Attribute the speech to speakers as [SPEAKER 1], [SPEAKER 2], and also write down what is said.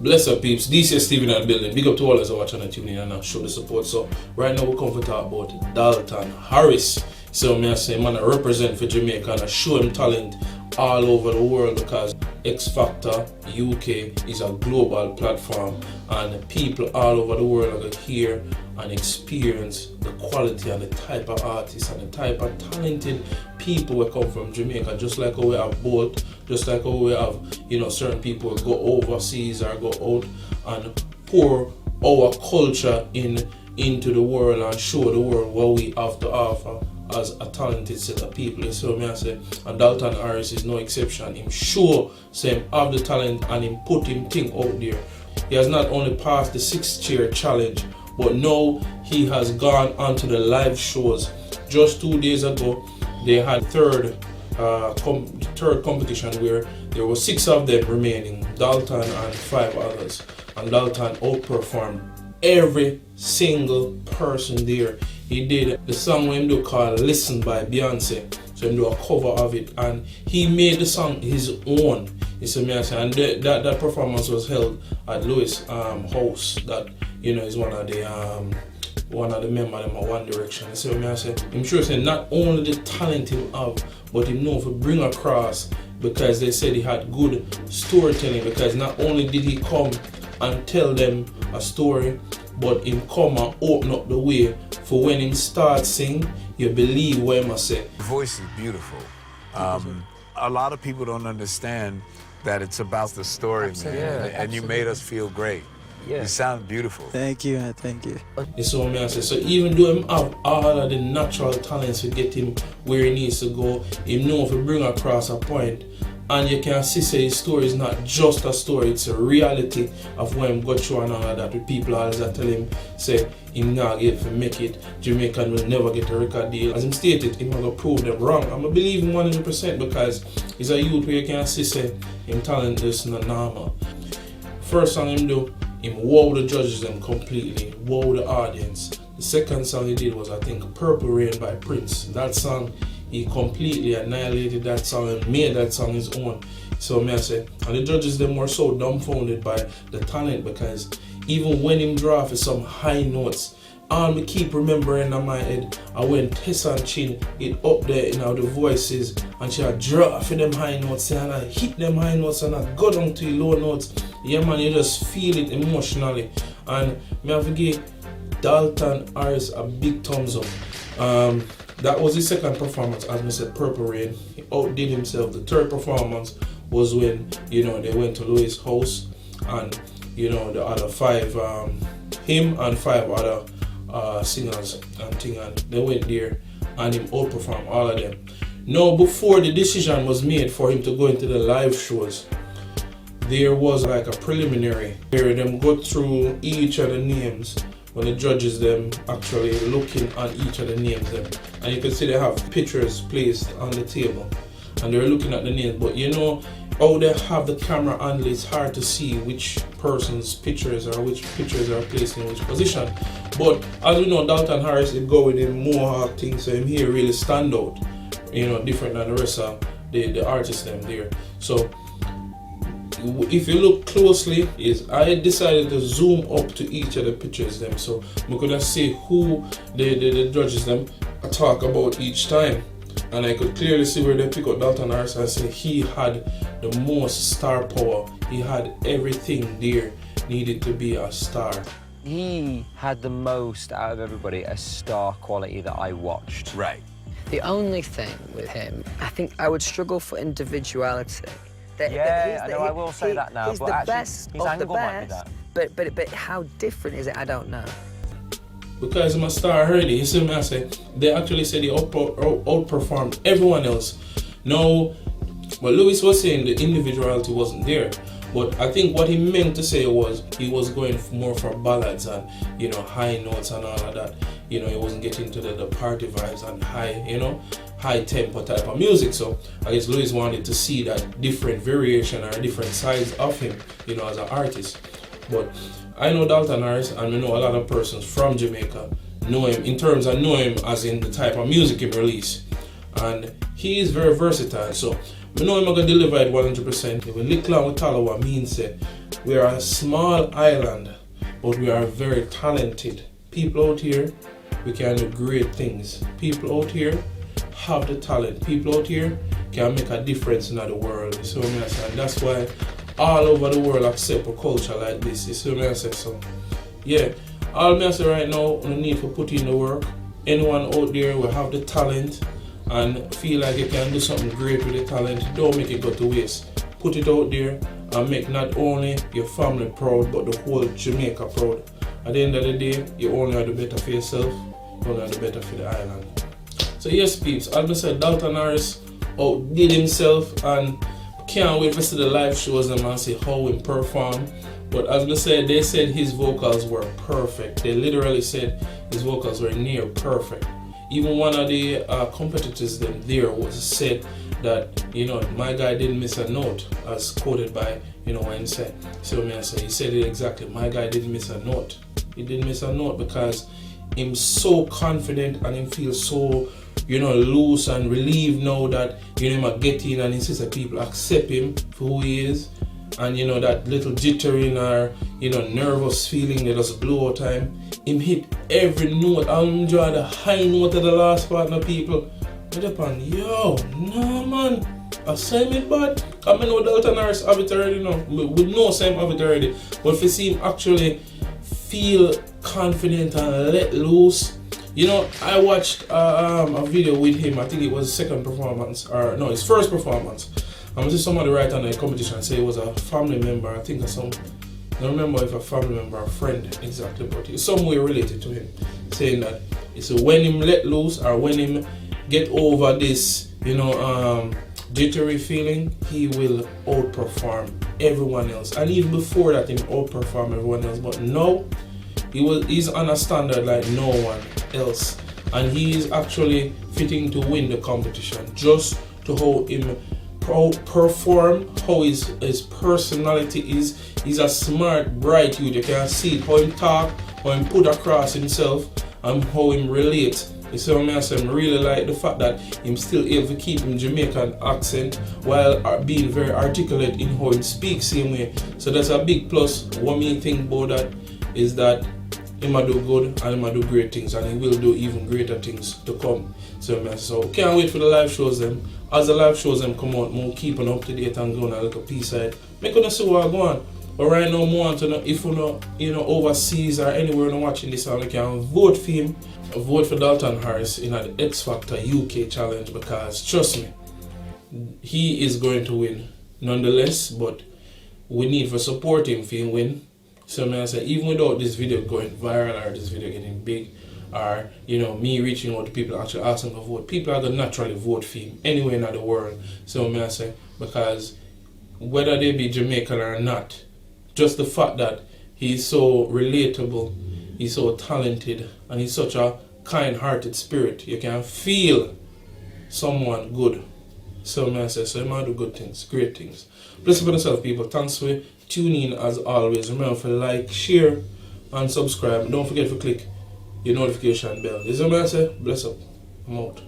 [SPEAKER 1] Bless up peeps, DC Steven at the building. Big up to all those watching and tuning in and show the support. So right now we come to talk about Dalton Harris. So me I say man I represent for Jamaica and I show him talent all over the world because X Factor UK is a global platform and people all over the world are going to hear and experience the quality and the type of artists and the type of talented people who come from Jamaica. Just like how we have both, just like how we have, certain people who go overseas or go out and pour our culture into the world and show the world what we have to offer as a talented set of people. So me I say, and Dalton Harris is no exception. Him sure say him have the talent and him put him thing out there. He has not only passed the 6-chair challenge, but now he has gone onto the live shows. Just 2 days ago, they had third competition where there were 6 of them remaining, Dalton and 5 others, and Dalton outperformed every single person there. He did the song we do called Listen by Beyonce, so he do a cover of it and he made the song his own. It's amazing, and that performance was held at Lewis house that is one of the members of One Direction. So I say, I'm sure saying not only the talent him have, but him know to bring across, because they said he had good storytelling, because not only did he come and tell them a story, but him come and open up the way for when him start sing, you believe what him say.
[SPEAKER 2] The voice is beautiful. A lot of people don't understand that it's about the story,
[SPEAKER 3] Absolutely.
[SPEAKER 2] man.
[SPEAKER 3] Yeah,
[SPEAKER 2] and you made us feel great.
[SPEAKER 3] Yeah.
[SPEAKER 2] You sound beautiful.
[SPEAKER 4] Thank you, thank you.
[SPEAKER 1] So me I say, so even though him have all of the natural talents to get him where he needs to go, him know if he bring across a point, and you can see say his story is not just a story, it's a reality of what him got through and all of that. With people always that tell him say him not get to make it, Jamaican will never get a record deal. As him stated, him gonna prove them wrong. I'm gonna believe him 100% because he's a youth where you can see say him talent is not normal. First song him do, him wow the judges them completely, wow the audience. The second song he did was I think Purple Rain by Prince. That song he completely annihilated that song and made that song his own. So me I say, and the judges them were so dumbfounded by the talent, because even when him draw for some high notes, all me keep remembering in my head I when Tessa and Chin it up there the voices and she had draw for them high notes and I hit them high notes and I go down to the low notes. Yeah man, you just feel it emotionally. And me I forget Dalton Harris a big thumbs up. That was his second performance, as I said, Purple Rain. He outdid himself. The third performance was when, they went to Louis' house and, the other 5, him and 5 other singers and they went there and him outperformed all of them. Now, before the decision was made for him to go into the live shows, there was like a preliminary where them go through each of the names when the judges them actually looking at each of the names them. And you can see they have pictures placed on the table and they're looking at the names, but how they have the camera angle, it's hard to see which person's pictures or which pictures are placed in which position. But as we know, Dalton Harris is going in more things, so him here really stand out, different than the rest of the artists them there. So if you look closely, I decided to zoom up to each of the pictures them, so we could see who the judges them talk about each time, and I could clearly see where they pick up Dalton Harris and say he had the most star power. He had everything there needed to be a star.
[SPEAKER 3] He had the most out of everybody, a star quality that I watched.
[SPEAKER 2] Right.
[SPEAKER 5] The only thing with him, I think I would struggle for individuality.
[SPEAKER 3] Yeah, I know, I will say that now,
[SPEAKER 5] He's
[SPEAKER 3] but
[SPEAKER 5] the
[SPEAKER 3] actually,
[SPEAKER 5] best
[SPEAKER 3] his
[SPEAKER 5] of the
[SPEAKER 3] angle might be
[SPEAKER 5] best,
[SPEAKER 3] that.
[SPEAKER 5] but how different is it? I don't know.
[SPEAKER 1] Because I'm a star already, you see me I say, they actually said he outperformed everyone else. Now, what Lewis was saying, the individuality wasn't there. But I think what he meant to say was he was going more for ballads and high notes and all of that. He wasn't getting to the party vibes and high tempo type of music. So I guess Lewis wanted to see that different variation or different sides of him, as an artist. But I know Dalton Harris and we know a lot of persons from Jamaica know him in terms of know him as in the type of music he release. And he is very versatile. So we know him going to deliver it 100%. When Lick Long with Talawa means We are a small island, but we are very talented. People out here, we can do great things. People out here have the talent. People out here can make a difference in the world. You see what I say? And that's why all over the world accept a culture like this. You see what I say? So, yeah, all I say right now, no need for put in the work. Anyone out there will have the talent and feel like you can do something great with the talent, don't make it go to waste. Put it out there and make not only your family proud, but the whole Jamaica proud. At the end of the day, you only are the better for yourself, you only are the better for the island. So yes, peeps, as I said, Dalton Harris outdid himself, and can't wait to see the live shows and see how he perform. But as I said, they said his vocals were perfect. They literally said his vocals were near perfect. Even one of the competitors there was said that, you know, my guy didn't miss a note, as quoted by, you know, when he said. So I say, he said it exactly. My guy didn't miss a note. He didn't miss a note because him so confident and him feels so, you know, loose and relieved now that, you know, him get in and he sees that people accept him for who he is. And you know, that little jittering or, you know, nervous feeling that just blow out time. Him hit every note. I enjoy the high note of the last part of people. But upon, yo, no man, I say me bad. I know Dalton Harris have it already now. We know Sam have it already. But if you see him actually feel confident and let loose. You know, I watched a video with him. I think it was his second performance, or no, his first performance. I was just somebody right on the competition say it was a family member. I think I don't remember if a family member or a friend exactly, but it's somewhere related to him, saying that it's when him let loose or when him get over this, you know, jittery feeling, he will outperform everyone else. And even before that, him outperform everyone else. But now he's on a standard like no one else, and he is actually fitting to win the competition just to how him perform, how his personality is. He's a smart, bright youth. You can see how him talk, how him put across himself, and how him relate. You see what I say? I really like the fact that him still able to keep him Jamaican accent while being very articulate in how him speaks same way. So that's a big plus. What me think about that is that he might do good and he might do great things, and he will do even greater things to come. So can't wait for the live shows them. As the live shows them come out, more keep on up to date and going a little piece side. Make you see what I go on. But right now, more to know if you know, overseas or anywhere you're watching this, you can vote for him. Vote for Dalton Harris in the X Factor UK challenge, because trust me, he is going to win nonetheless. But we need to support him for him win. So I say, even without this video going viral or this video getting big, or you know, me reaching out to people actually asking for vote, people are gonna naturally vote for him anywhere in the world. So I say, because whether they be Jamaican or not, just the fact that he's so relatable, he's so talented, and he's such a kind-hearted spirit, you can feel someone good. So I say, so you might do good things, great things. Bless up on yourself, people. Thanks for tuning in as always. Remember to like, share, and subscribe. Don't forget to click your notification bell. This is what I say. Bless up. I'm out.